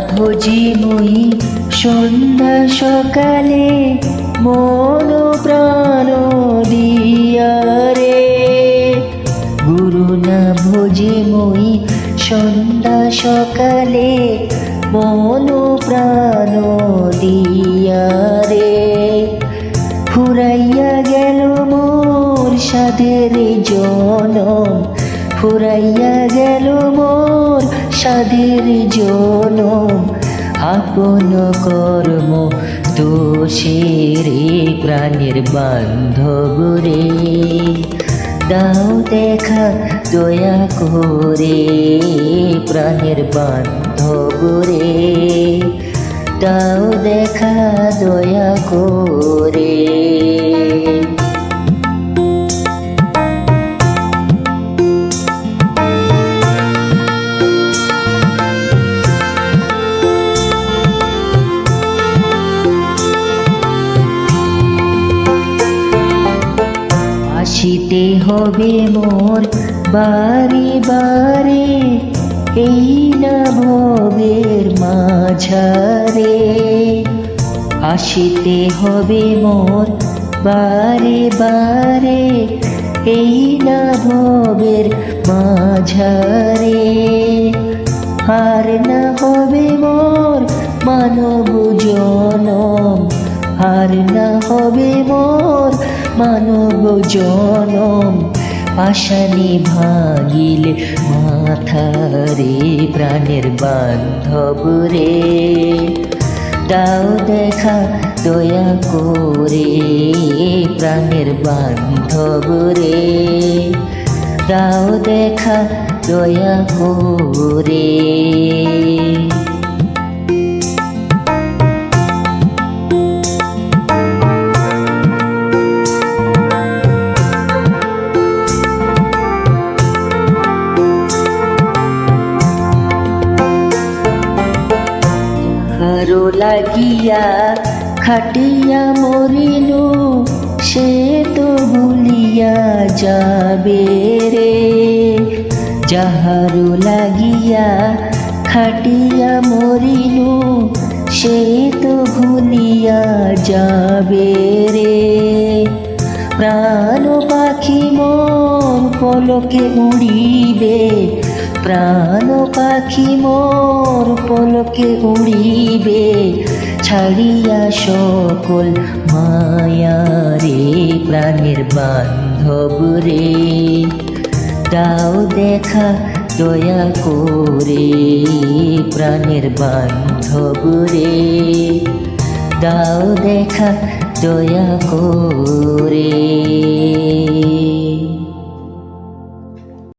ভোজি মুই সন্ধ্যা সকালে মন প্রাণ দিয়া রে। গুরু না ভোজি মুই সন্ধ্যা সকালে মন প্রাণ দিয়া রে। ফুরাইয়া গেল মোর সাধের জনম, ফুরাইয়া গেল মোর সাধের জনম। আপন কর্ম দোষের প্রাণের বান্ধব রে। দাও দেখা দয়া করে প্রাণের বান্ধব রে। দাও দেখা দয়া করে। আসিতে হবে মোর বারে বারে, এই না ভবের মাঝারে। আসিতে হবে মোর বারে বারে, এই না ভবের মাঝারে। আর না হবে মোর মানব জনম, আর না হবে মোর মানব জনম। পাশানি ভাঙিলে মাথারে প্রাণের বান্ধব রে। দাও দেখা দয়া করে প্রাণের বান্ধব রে। দাও দেখা দয়া করে। যাহারো লাগিয়া খাটিয়া মরিনু, সে তো ভুলিয়া যাবে রে। যাহারো লাগিয়া খাটিয়া মরিনু, সে তো ভুলিয়া যাবে রে। প্রাণ পাখি মোর পলকে উড়িবে, প্রাণ পাখি মোর পলকে উড়িবে। ছাড়িয়া সকল মায়া রে প্রাণের বান্ধব রে। দাও দেখা দয়া করে প্রাণের বান্ধব রে। দাও দেখা দয়া করে।